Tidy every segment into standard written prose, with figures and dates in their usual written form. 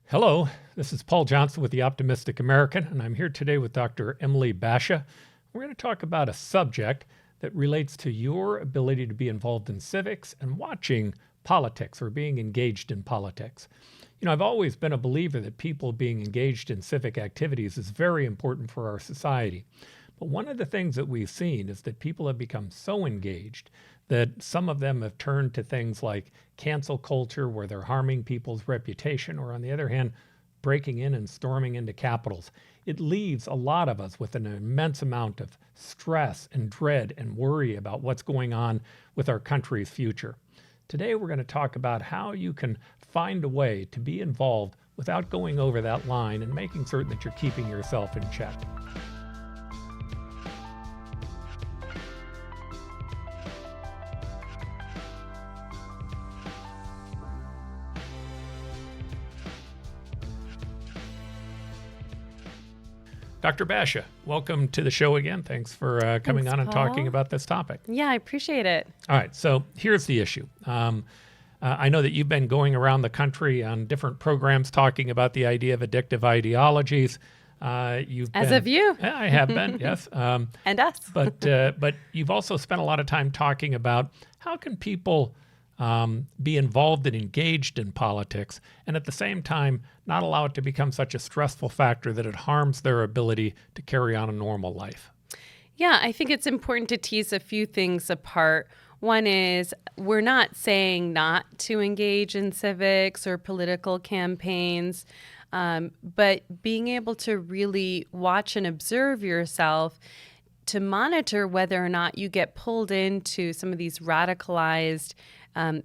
Hello, this is Paul Johnson with the Optimistic American, and I'm here today with Dr. Emily Bashah. We're going to talk about a subject that relates to your ability to be involved in civics and watching politics or being engaged in politics. I've always been a believer that people being engaged in civic activities is very important for our society. But one of the things that we've seen is that people have become so engaged that some of them have turned to things like cancel culture, where they're harming people's reputation, or on the other hand, breaking in and storming into capitals. It leaves a lot of us with an immense amount of stress and dread and worry about what's going on with our country's future. Today, we're going to talk about how you can find a way to be involved without going over that line and making certain that you're keeping yourself in check. Dr. Bashah, welcome to the show again. Thanks for coming on and talking about this topic. Yeah, I appreciate it. All right, so here's the issue. I know that you've been going around the country on different programs talking about the idea of addictive ideologies. Have you? Yeah, I have been, yes. And us. But you've also spent a lot of time talking about how can people be involved and engaged in politics, and at the same time not allow it to become such a stressful factor that it harms their ability to carry on a normal life. Yeah, I think it's important to tease a few things apart. One is we're not saying not to engage in civics or political campaigns, but being able to really watch and observe yourself to monitor whether or not you get pulled into some of these radicalized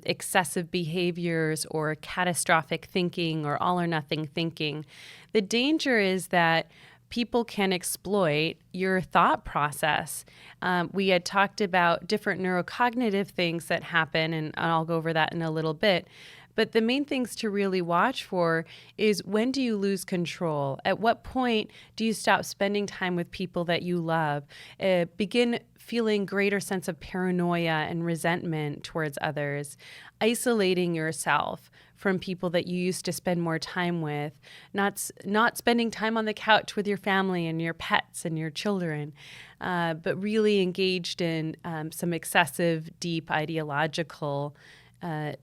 excessive behaviors or catastrophic thinking or all or nothing thinking. The danger is that people can exploit your thought process. We had talked about different neurocognitive things that happen, and I'll go over that in a little bit. But the main things to really watch for is, when do you lose control? At what point do you stop spending time with people that you love? Begin feeling greater sense of paranoia and resentment towards others, isolating yourself from people that you used to spend more time with, not spending time on the couch with your family and your pets and your children, but really engaged in some excessive, deep ideological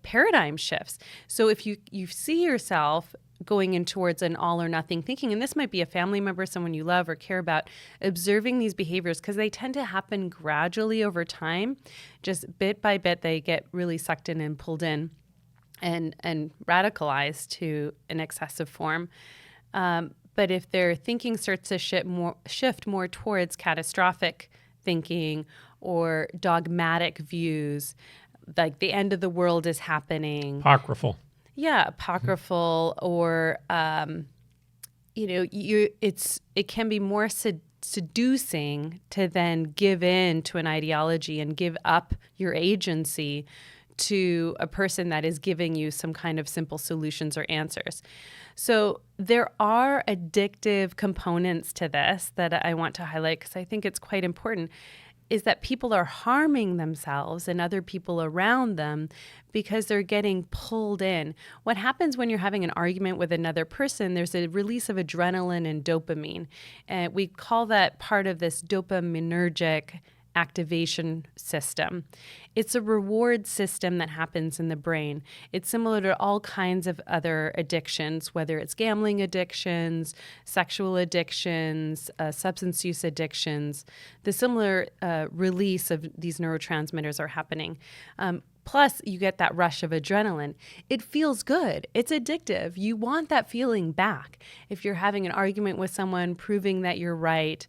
paradigm shifts. So if you see yourself going in towards an all or nothing thinking, and this might be a family member, someone you love or care about, observing these behaviors, because they tend to happen gradually over time, just bit by bit, they get really sucked in and pulled in and radicalized to an excessive form. But if their thinking starts to shift more towards catastrophic thinking or dogmatic views, like the end of the world is happening. Apocryphal. Yeah, apocryphal, or it can be more seducing to then give in to an ideology and give up your agency to a person that is giving you some kind of simple solutions or answers. So there are addictive components to this that I want to highlight, because I think it's quite important, is that people are harming themselves and other people around them because they're getting pulled in. What happens when you're having an argument with another person, there's a release of adrenaline and dopamine. And we call that part of this dopaminergic activation system. It's a reward system that happens in the brain. It's similar to all kinds of other addictions, whether it's gambling addictions, sexual addictions, substance use addictions. The similar release of these neurotransmitters are happening. Plus, you get that rush of adrenaline. It feels good. It's addictive. You want that feeling back. If you're having an argument with someone, proving that you're right,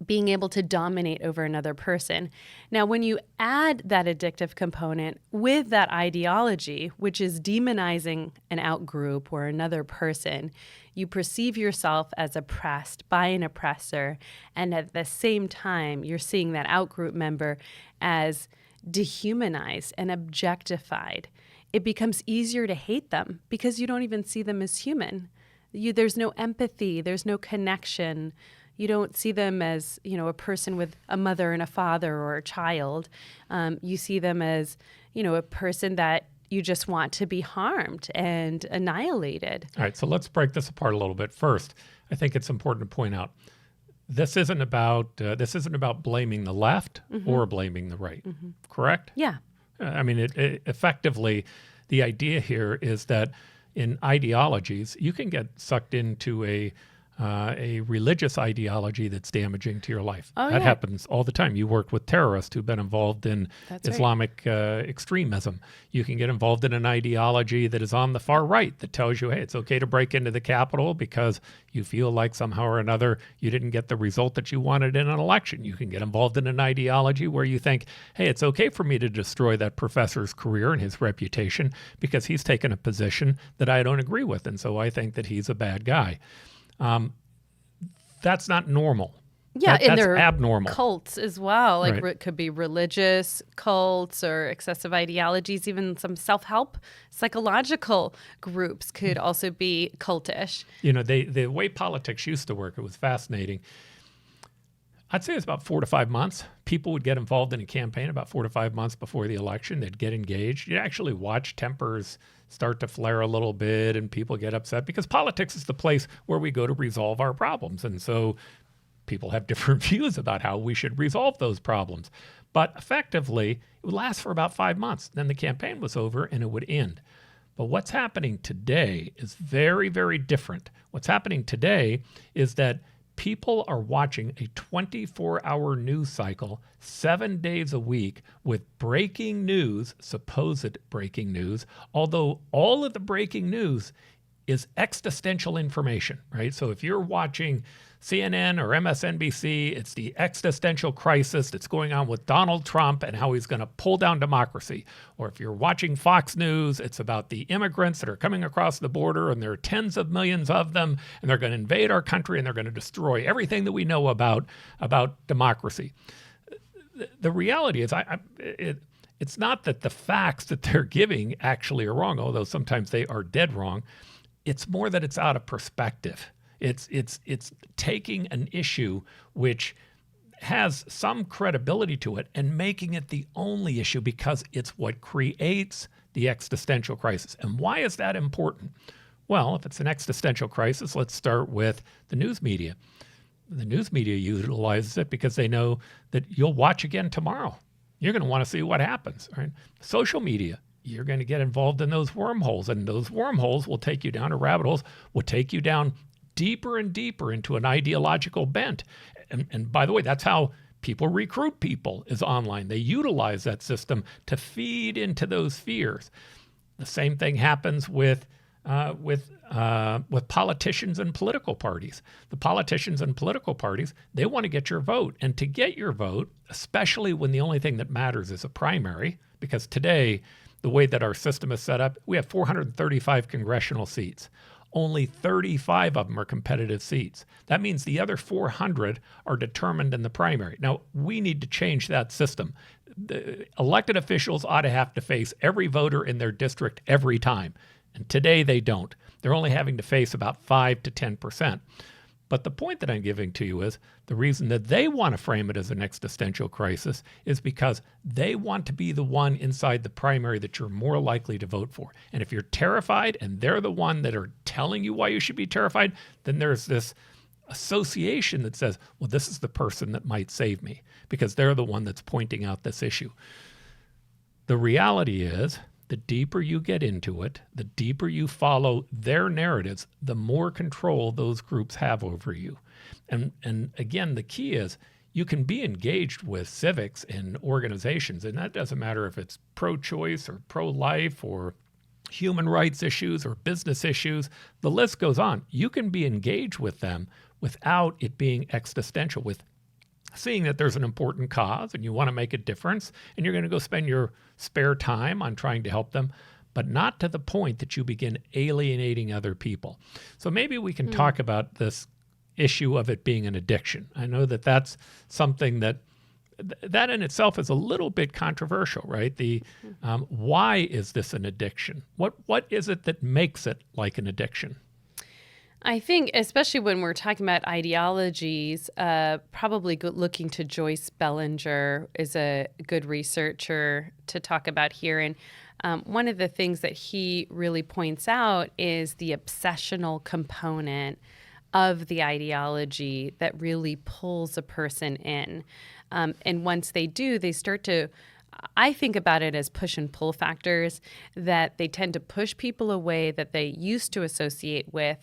being able to dominate over another person. Now, when you add that addictive component with that ideology, which is demonizing an outgroup or another person, you perceive yourself as oppressed by an oppressor, and at the same time, you're seeing that outgroup member as dehumanized and objectified. It becomes easier to hate them because you don't even see them as human. There's no empathy, there's no connection. You don't see them as, a person with a mother and a father or a child. You see them as, a person that you just want to be harmed and annihilated. All right, so let's break this apart a little bit. First, I think it's important to point out this isn't about blaming the left or blaming the right. Correct? Yeah. I mean, it effectively, the idea here is that in ideologies, you can get sucked into a religious ideology that's damaging to your life. That happens all the time. You worked with terrorists who've been involved in Islamic extremism. You can get involved in an ideology that is on the far right that tells you, hey, it's okay to break into the Capitol because you feel like somehow or another you didn't get the result that you wanted in an election. You can get involved in an ideology where you think, hey, it's okay for me to destroy that professor's career and his reputation because he's taken a position that I don't agree with, and so I think that he's a bad guy. That's not normal. Yeah, and that's there are abnormal. cults as well. Like Right. it could be religious cults or excessive ideologies. Even some self-help, psychological groups could also be cultish. You know, the way politics used to work, it was fascinating. I'd say it's about 4 to 5 months. People would get involved in a campaign about 4 to 5 months before the election. They'd get engaged. You'd actually watch tempers start to flare a little bit and people get upset because politics is the place where we go to resolve our problems. And so people have different views about how we should resolve those problems. But effectively, it would last for about 5 months. Then the campaign was over and it would end. But what's happening today is very, very different. What's happening today is that people are watching a 24-hour news cycle 7 days a week with breaking news, supposed breaking news, although all of the breaking news is existential information, right? So if you're watching CNN or MSNBC, it's the existential crisis that's going on with Donald Trump and how he's going to pull down democracy. Or if you're watching Fox News, it's about the immigrants that are coming across the border and there are tens of millions of them and they're going to invade our country and they're going to destroy everything that we know about democracy. The reality is it's not that the facts that they're giving actually are wrong, although sometimes they are dead wrong. It's more that it's out of perspective. It's taking an issue which has some credibility to it and making it the only issue because it's what creates the existential crisis. And why is that important? Well, if it's an existential crisis, let's start with the news media. The news media utilizes it because they know that you'll watch again tomorrow. You're going to want to see what happens, right? Social media, you're going to get involved in those wormholes, and those wormholes will take you down to rabbit holes, will take you down deeper and deeper into an ideological bent. And by the way, that's how people recruit people is online. They utilize that system to feed into those fears. The same thing happens with politicians and political parties. The politicians and political parties, they want to get your vote. And to get your vote, especially when the only thing that matters is a primary, because today, the way that our system is set up, we have 435 congressional seats. Only 35 of them are competitive seats. That means the other 400 are determined in the primary. Now, we need to change that system. The elected officials ought to have to face every voter in their district every time. And today they don't. They're only having to face about 5 to 10%. But the point that I'm giving to you is the reason that they want to frame it as an existential crisis is because they want to be the one inside the primary that you're more likely to vote for. And if you're terrified and they're the one that are telling you why you should be terrified, then there's this association that says, well, this is the person that might save me because they're the one that's pointing out this issue. The reality is, the deeper you get into it, the deeper you follow their narratives, the more control those groups have over you. And again, the key is you can be engaged with civics and organizations, and that doesn't matter if it's pro-choice or pro-life or human rights issues or business issues. The list goes on. You can be engaged with them without it being existential, with seeing that there's an important cause and you want to make a difference and you're going to go spend your spare time on trying to help them, but not to the point that you begin alienating other people. So maybe we can talk about this issue of it being an addiction. I know that that's something that in itself is a little bit controversial, right? Why is this an addiction? What is it that makes it like an addiction? I think, especially when we're talking about ideologies, probably looking to Joyce Bellinger is a good researcher to talk about here. And one of the things that he really points out is the obsessional component of the ideology that really pulls a person in. And once they do, they start to, I think about it as push and pull factors, that they tend to push people away that they used to associate with,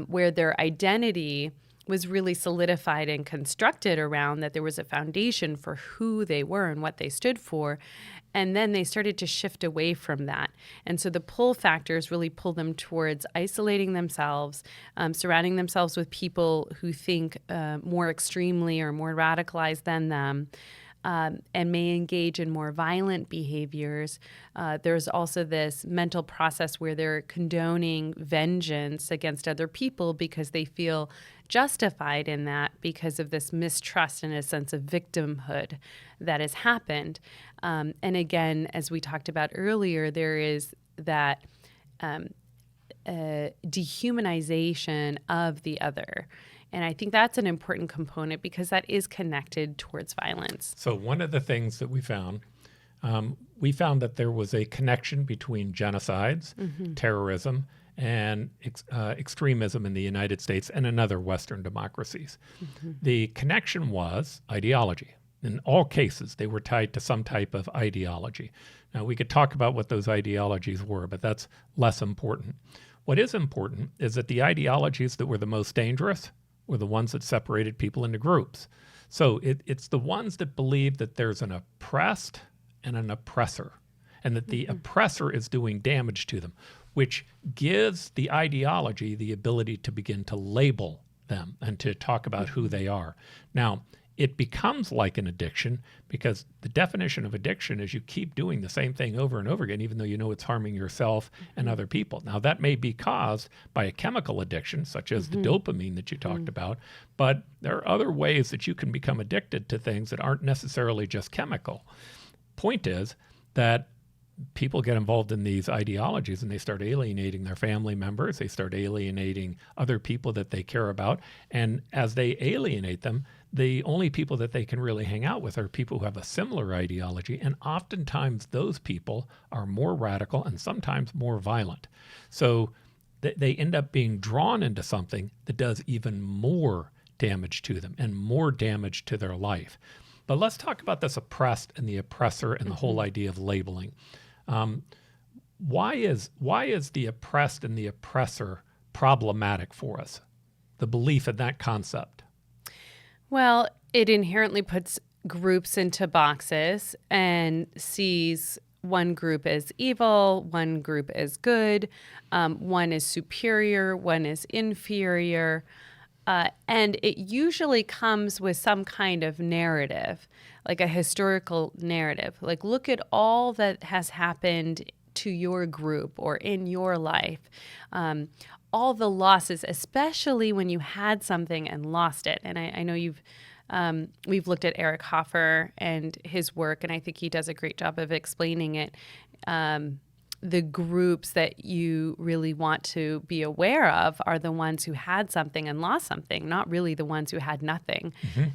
where their identity was really solidified and constructed around that there was a foundation for who they were and what they stood for. And then they started to shift away from that. And so the pull factors really pull them towards isolating themselves, surrounding themselves with people who think more extremely or more radicalized than them, and may engage in more violent behaviors. There's also this mental process where they're condoning vengeance against other people because they feel justified in that because of this mistrust and a sense of victimhood that has happened. And again, as we talked about earlier, there is that dehumanization of the other. And I think that's an important component because that is connected towards violence. So one of the things that we found that there was a connection between genocides, terrorism, and extremism in the United States and in other Western democracies. The connection was ideology. In all cases, they were tied to some type of ideology. Now, we could talk about what those ideologies were, but that's less important. What is important is that the ideologies that were the most dangerous were the ones that separated people into groups. So it's the ones that believe that there's an oppressed and an oppressor, and that the oppressor is doing damage to them, which gives the ideology the ability to begin to label them and to talk about who they are. Now, it becomes like an addiction because the definition of addiction is you keep doing the same thing over and over again, even though you know it's harming yourself and other people. Now, that may be caused by a chemical addiction, such as the dopamine that you talked about, but there are other ways that you can become addicted to things that aren't necessarily just chemical. Point is that people get involved in these ideologies and they start alienating their family members, they start alienating other people that they care about, and as they alienate them, the only people that they can really hang out with are people who have a similar ideology, and oftentimes those people are more radical and sometimes more violent. So they end up being drawn into something that does even more damage to them and more damage to their life. But let's talk about this oppressed and the oppressor and the whole idea of labeling. Why is the oppressed and the oppressor problematic for us? The belief in that concept. Well, it inherently puts groups into boxes and sees one group as evil, one group as good, one is superior, one is inferior. And it usually comes with some kind of narrative, like a historical narrative. Like, look at all that has happened to your group or in your life. All the losses, especially when you had something and lost it. And I know we've looked at Eric Hoffer and his work, and I think he does a great job of explaining it. The groups that you really want to be aware of are the ones who had something and lost something, not really the ones who had nothing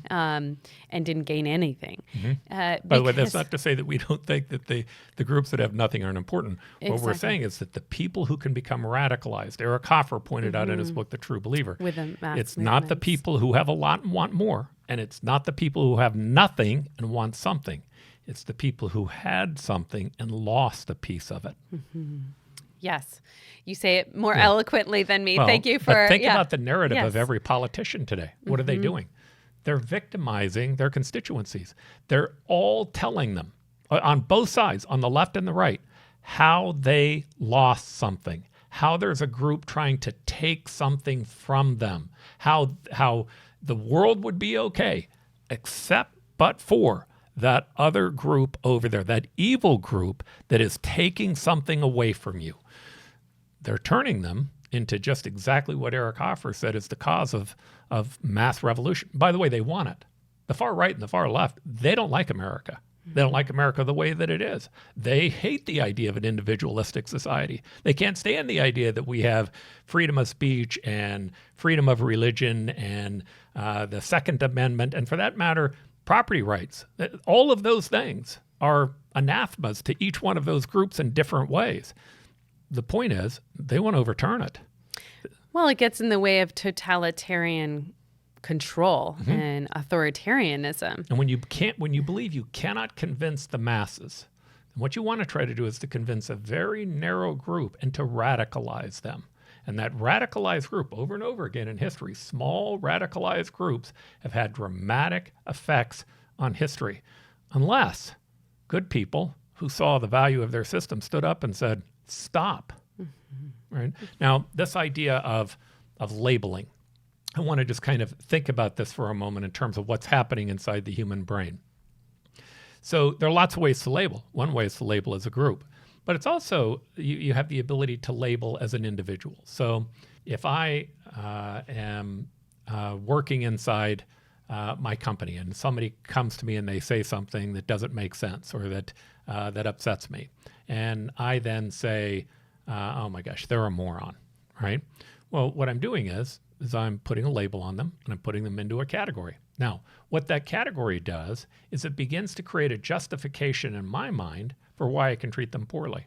and didn't gain anything. By the way, that's not to say that we don't think that the groups that have nothing aren't important. What we're saying is that the people who can become radicalized, Eric Hoffer pointed out in his book, The True Believer, it's not the people who have a lot and want more, and it's not the people who have nothing and want something. It's the people who had something and lost a piece of it. Yes. You say it more eloquently than me. Well, Thank you for... But think about the narrative of every politician today. What are they doing? They're victimizing their constituencies. They're all telling them, on both sides, on the left and the right, how they lost something, how there's a group trying to take something from them, how the world would be okay, except but for that other group over there, that evil group that is taking something away from you. They're turning them into just exactly what Eric Hoffer said is the cause of mass revolution. By the way, they want it. The far right and the far left, they don't like America. They don't like America the way that it is. They hate the idea of an individualistic society. They can't stand the idea that we have freedom of speech and freedom of religion and the Second Amendment, and for that matter, property rights. All of those things are anathemas to each one of those groups in different ways. The point is, they want to overturn it. Well, it gets in the way of totalitarian control and authoritarianism. And when you believe you cannot convince the masses, what you want to try to do is to convince a very narrow group and to radicalize them. And that radicalized group, over and over again in history, small radicalized groups have had dramatic effects on history. Unless good people who saw the value of their system stood up and said, stop. Right? Now, this idea of labeling, I want to just kind of think about this for a moment in terms of what's happening inside the human brain. So there are lots of ways to label. One way is to label as a group. But it's also, you have the ability to label as an individual. So if I am working inside my company and somebody comes to me and they say something that doesn't make sense or that upsets me, and I then say, oh my gosh, they're a moron, right? Well, what I'm doing is I'm putting a label on them and I'm putting them into a category. Now, what that category does is it begins to create a justification in my mind for why I can treat them poorly,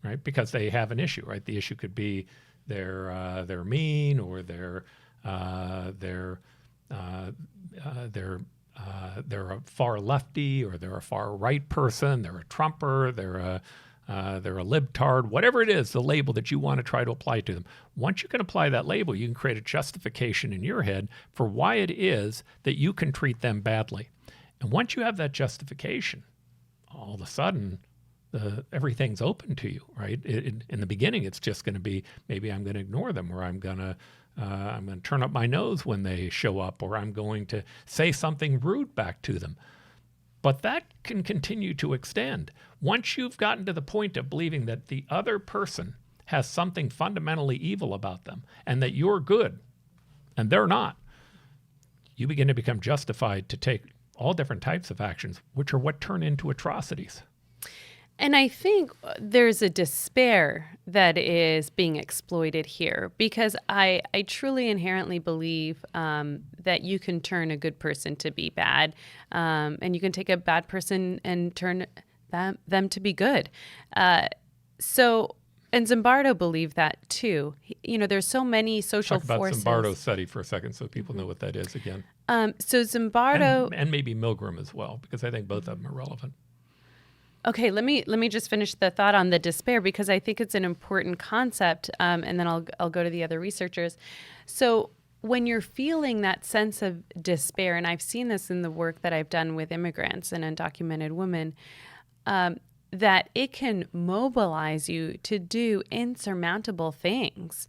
right? Because they have an issue, right? The issue could be they're mean, or they're a far lefty, or they're a far right person, they're a Trumper, they're a libtard, whatever it is, the label that you want to try to apply to them. Once you can apply that label, you can create a justification in your head for why it is that you can treat them badly. And once you have that justification, all of a sudden, everything's open to you, right? In the beginning, it's just going to be, maybe I'm going to ignore them, or I'm going to turn up my nose when they show up, or I'm going to say something rude back to them. But that can continue to extend. Once you've gotten to the point of believing that the other person has something fundamentally evil about them and that you're good and they're not, you begin to become justified to take all different types of actions, which are what turn into atrocities. And I think there's a despair that is being exploited here, because I truly inherently believe that you can turn a good person to be bad, and you can take a bad person and turn them to be good. And Zimbardo believed that too. There's so many social forces. Talk about Zimbardo's study for a second so people know what that is again. So Zimbardo... And maybe Milgram as well, because I think both of them are relevant. Okay, let me just finish the thought on the despair, because I think it's an important concept, and then I'll go to the other researchers. So when you're feeling that sense of despair, and I've seen this in the work that I've done with immigrants and undocumented women, that it can mobilize you to do insurmountable things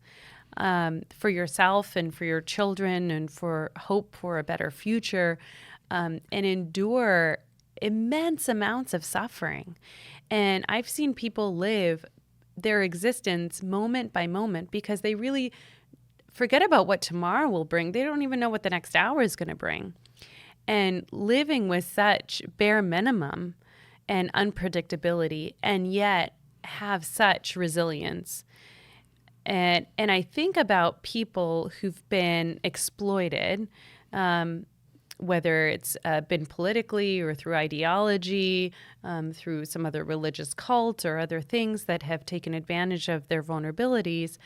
for yourself and for your children and for hope for a better future, and endure immense amounts of suffering. And I've seen people live their existence moment by moment because they really forget about what tomorrow will bring. They don't even know what the next hour is going to bring. And living with such bare minimum and unpredictability, and yet have such resilience. And I think about people who've been exploited, whether it's been politically or through ideology, through some other religious cult or other things that have taken advantage of their vulnerabilities.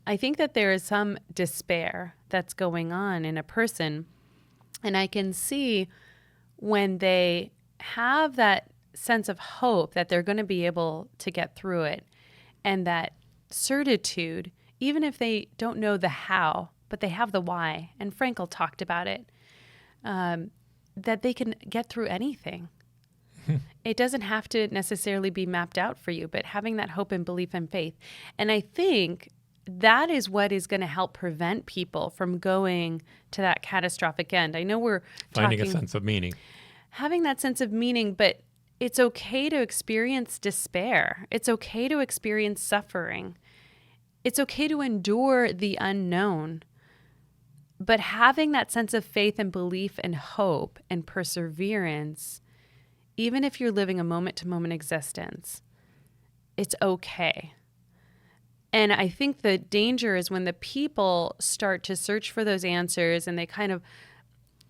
I think that there is some despair that's going on in a person. And I can see when they have that sense of hope that they're going to be able to get through it, and that certitude, even if they don't know the how, but they have the why. And Frankl talked about it. That they can get through anything. It doesn't have to necessarily be mapped out for you, but having that hope and belief and faith. And I think that is what is going to help prevent people from going to that catastrophic end. I know we're finding a sense of meaning. Having that sense of meaning, but it's okay to experience despair. It's okay to experience suffering. It's okay to endure the unknown. But having that sense of faith and belief and hope and perseverance, even if you're living a moment-to-moment existence, it's okay. And I think the danger is when the people start to search for those answers and they kind of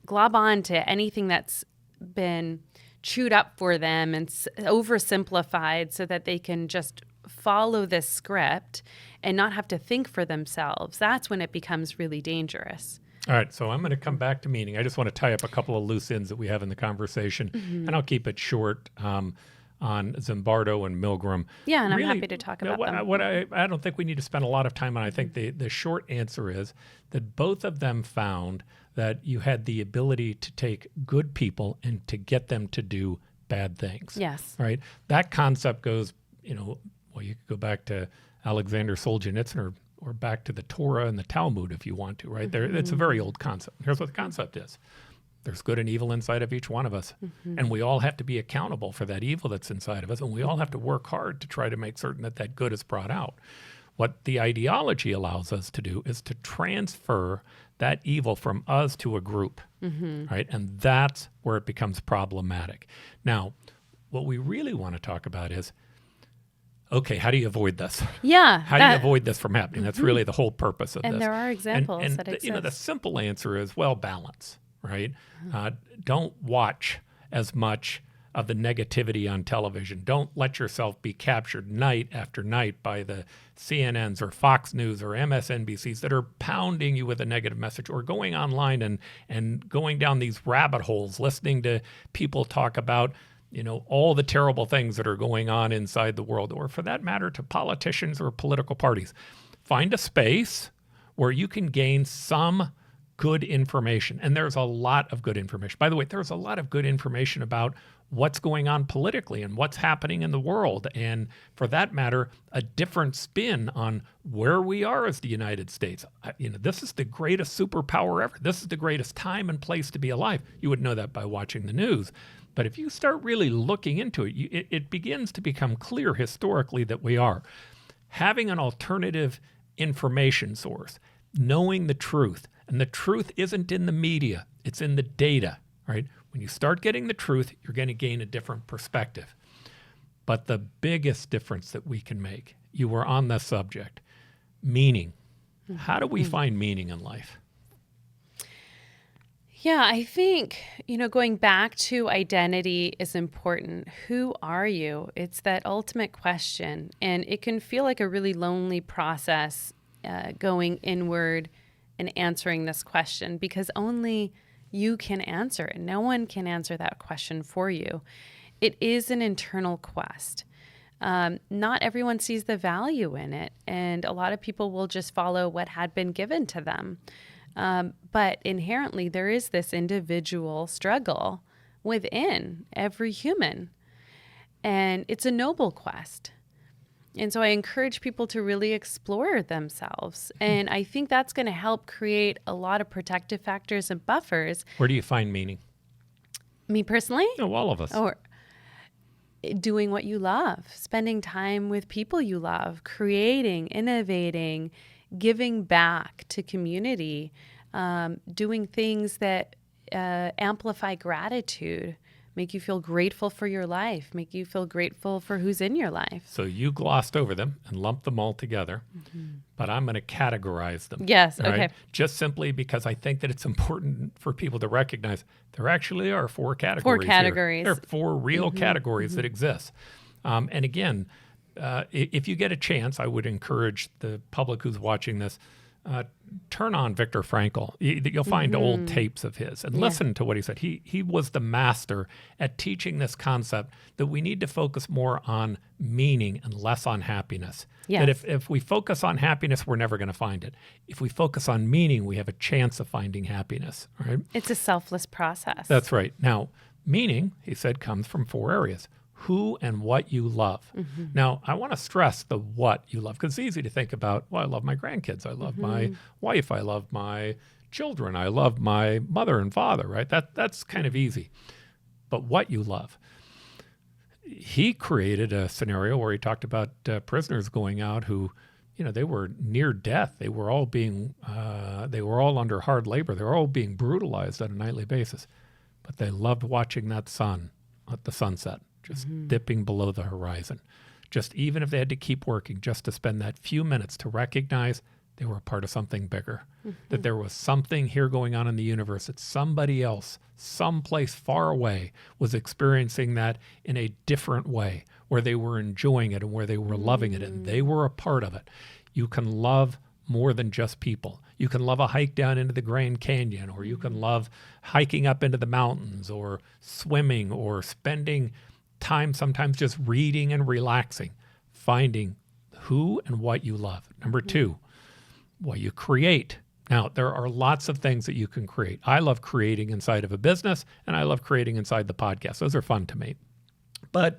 glob on to anything that's been chewed up for them and oversimplified so that they can just follow this script and not have to think for themselves. That's when it becomes really dangerous. All right, so I'm going to come back to meaning. I just want to tie up a couple of loose ends that we have in the conversation, and I'll keep it short on Zimbardo and Milgram. Yeah, and Really, I'm happy to talk about them. I don't think we need to spend a lot of time on. I think the short answer is that both of them found that you had the ability to take good people and to get them to do bad things. Yes. Right? That concept goes, well, you could go back to Alexander Solzhenitsyn or back to the Torah and the Talmud if you want to, right? It's a very old concept. Here's what the concept is. There's good and evil inside of each one of us. And we all have to be accountable for that evil that's inside of us. And we all have to work hard to try to make certain that that good is brought out. What the ideology allows us to do is to transfer that evil from us to a group, right? And that's where it becomes problematic. Now, what we really want to talk about is, okay, how do you avoid this? Yeah. How do you avoid this from happening? That's really the whole purpose of this. And there are examples that exist. The simple answer is, well, balance, right? Don't watch as much of the negativity on television. Don't let yourself be captured night after night by the CNNs or Fox News or MSNBCs that are pounding you with a negative message, or going online and going down these rabbit holes, listening to people talk about all the terrible things that are going on inside the world, or for that matter, to politicians or political parties. Find a space where you can gain some good information. And there's a lot of good information. By the way, there's a lot of good information about what's going on politically and what's happening in the world. And for that matter, a different spin on where we are as the United States. This is the greatest superpower ever. This is the greatest time and place to be alive. You would know that by watching the news. But if you start really looking into it, it begins to become clear historically that we are. Having an alternative information source, knowing the truth, and the truth isn't in the media, it's in the data, right? When you start getting the truth, you're going to gain a different perspective. But the biggest difference that we can make, you were on the subject, meaning. How do we find meaning in life? Yeah, I think, going back to identity is important. Who are you? It's that ultimate question. And it can feel like a really lonely process going inward and answering this question, because only you can answer it. No one can answer that question for you. It is an internal quest. Not everyone sees the value in it. And a lot of people will just follow what had been given to them. But inherently, there is this individual struggle within every human. And it's a noble quest. And so I encourage people to really explore themselves. And I think that's going to help create a lot of protective factors and buffers. Where do you find meaning? Me personally? No, all of us. Or doing what you love, spending time with people you love, creating, innovating, giving back to community, doing things that amplify gratitude, make you feel grateful for your life, make you feel grateful for who's in your life. So you glossed over them and lumped them all together, but I'm going to categorize them. Yes, right? okay. Just simply because I think that it's important for people to recognize there actually are four categories. Four categories. There are four real categories that exist. And again, if you get a chance, I would encourage the public who's watching this, turn on Viktor Frankl. You'll find old tapes of his and listen to what he said. He was the master at teaching this concept that we need to focus more on meaning and less on happiness. Yes. That if we focus on happiness, we're never going to find it. If we focus on meaning, we have a chance of finding happiness. Right? It's a selfless process. That's right. Now, meaning, he said, comes from four areas. Who and what you love. Now, I want to stress the what you love, because it's easy to think about, well, I love my grandkids. I love my wife. I love my children. I love my mother and father, right? That's kind of easy. But what you love. He created a scenario where he talked about prisoners going out who, they were near death. They were all under hard labor. They were all being brutalized on a nightly basis. But they loved watching that sun at the sunset. Just dipping below the horizon. Just even if they had to keep working, just to spend that few minutes to recognize they were a part of something bigger, that there was something here going on in the universe, that somebody else, someplace far away, was experiencing that in a different way, where they were enjoying it and where they were loving it, and they were a part of it. You can love more than just people. You can love a hike down into the Grand Canyon, or you can love hiking up into the mountains, or swimming, or spending time sometimes just reading and relaxing, finding who and what you love. Number two, what you create. Now, there are lots of things that you can create. I love creating inside of a business, and I love creating inside the podcast. Those are fun to me. But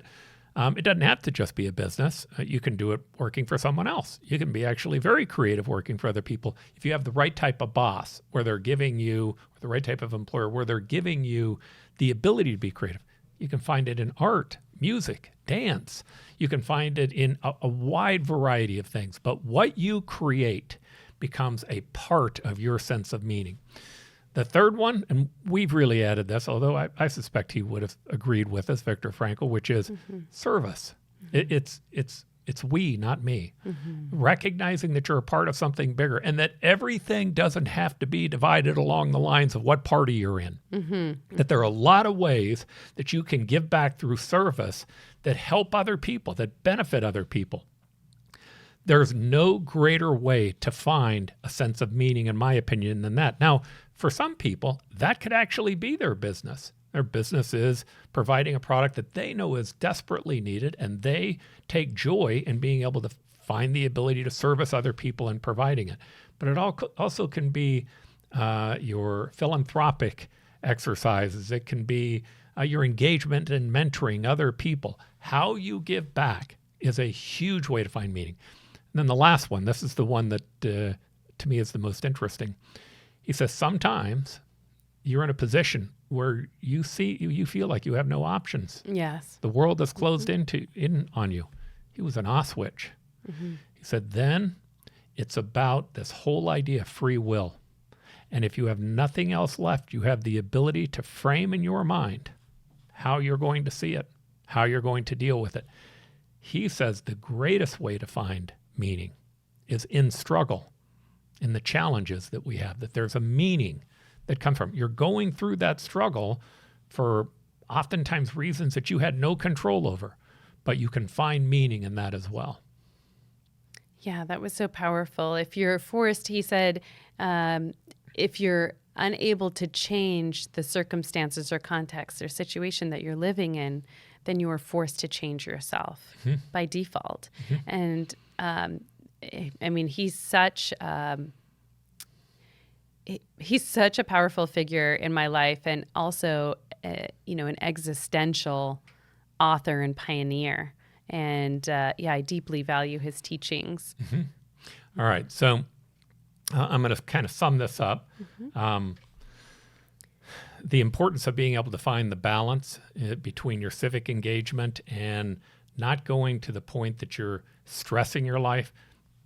it doesn't have to just be a business. You can do it working for someone else. You can be actually very creative working for other people. If you have the right type of boss where they're giving you, or the right type of employer where they're giving you the ability to be creative, you can find it in art, music, dance. You can find it in a wide variety of things. But what you create becomes a part of your sense of meaning. The third one, and we've really added this, although I suspect he would have agreed with us, Viktor Frankl, which is service. It's we, not me. Recognizing that you're a part of something bigger, and that everything doesn't have to be divided along the lines of what party you're in. That there are a lot of ways that you can give back through service that help other people, that benefit other people. There's no greater way to find a sense of meaning, in my opinion, than that. Now, for some people, that could actually be their business. Their business is providing a product that they know is desperately needed, and they take joy in being able to find the ability to service other people in providing it. But it also can be your philanthropic exercises. It can be your engagement in mentoring other people. How you give back is a huge way to find meaning. And then the last one, this is the one that to me is the most interesting. He says, sometimes you're in a position where you feel like you have no options. Yes. The world is closed in on you. He was an Auschwitz. He said, then it's about this whole idea of free will. And if you have nothing else left, you have the ability to frame in your mind how you're going to see it, how you're going to deal with it. He says the greatest way to find meaning is in struggle, in the challenges that we have, that there's a meaning that comes from. You're going through that struggle for oftentimes reasons that you had no control over, but you can find meaning in that as well. Yeah, that was so powerful. If you're forced, he said, if you're unable to change the circumstances or context or situation that you're living in, then you are forced to change yourself by default. And I mean, he's such a powerful figure in my life, and also, an existential author and pioneer. And I deeply value his teachings. All right, so I'm going to kind of sum this up. The importance of being able to find the balance between your civic engagement and not going to the point that you're stressing your life.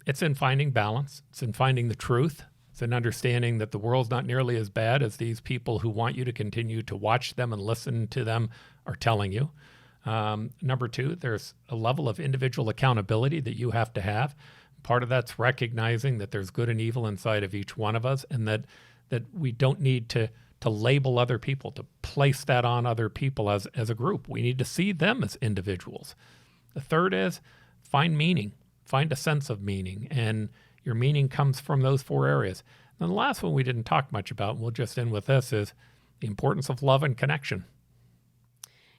It's in finding balance. It's in finding the truth. It's in understanding that the world's not nearly as bad as these people who want you to continue to watch them and listen to them are telling you. Number two, there's a level of individual accountability that you have to have. Part of that's recognizing that there's good and evil inside of each one of us, and that we don't need to label other people, to place that on other people as a group. We need to see them as individuals. The third is find meaning, find a sense of meaning, and your meaning comes from those four areas. And the last one we didn't talk much about, and we'll just end with this, is the importance of love and connection.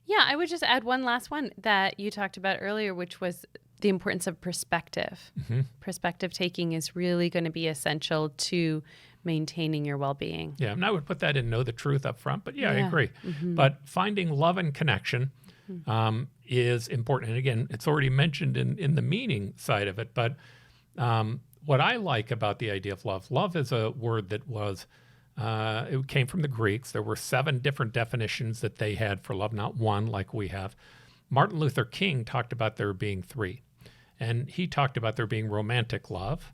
Yeah, I would just add one last one that you talked about earlier, which was the importance of perspective. Perspective taking is really going to be essential to maintaining your well-being. Yeah, and I would put that in know the truth up front, but I agree. But finding love and connection is important. And again, it's already mentioned in the meaning side of it, but what I like about the idea of love is a word that was, it came from the Greeks. There were 7 different definitions that they had for love, not one like we have. Martin Luther King talked about there being 3. And he talked about there being romantic love,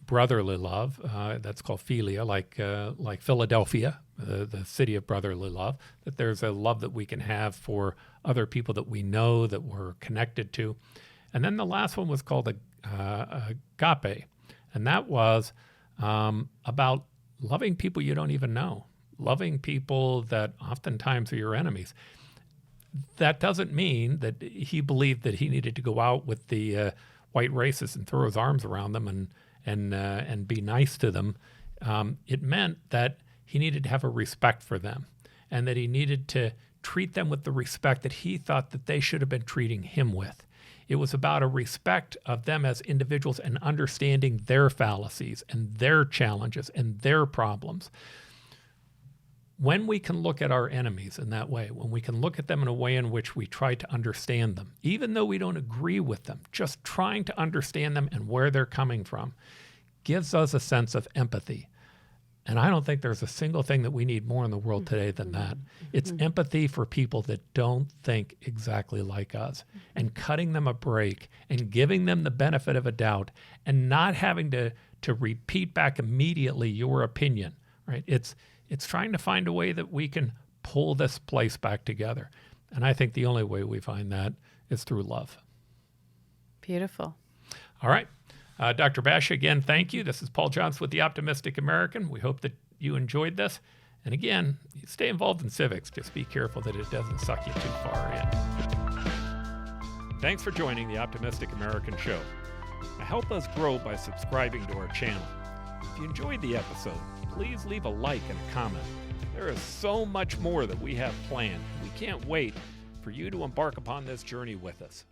brotherly love, that's called philia, like Philadelphia, the city of brotherly love, that there's a love that we can have for other people that we know, that we're connected to. And then the last one was called agape, and that was about loving people you don't even know, loving people that oftentimes are your enemies. That doesn't mean that he believed that he needed to go out with the white racists and throw his arms around them and be nice to them. It meant that he needed to have a respect for them, and that he needed to treat them with the respect that he thought that they should have been treating him with. It was about a respect of them as individuals and understanding their fallacies and their challenges and their problems. When we can look at our enemies in that way, when we can look at them in a way in which we try to understand them, even though we don't agree with them, just trying to understand them and where they're coming from, gives us a sense of empathy. And I don't think there's a single thing that we need more in the world today than that. It's empathy for people that don't think exactly like us, and cutting them a break and giving them the benefit of a doubt and not having to repeat back immediately your opinion, right? It's trying to find a way that we can pull this place back together. And I think the only way we find that is through love. Beautiful. All right. Dr. Bashah, again, thank you. This is Paul Johnson with the Optimistic American. We hope that you enjoyed this. And again, stay involved in civics. Just be careful that it doesn't suck you too far in. Thanks for joining the Optimistic American show. Help us grow by subscribing to our channel. If you enjoyed the episode, please leave a like and a comment. There is so much more that we have planned. We can't wait for you to embark upon this journey with us.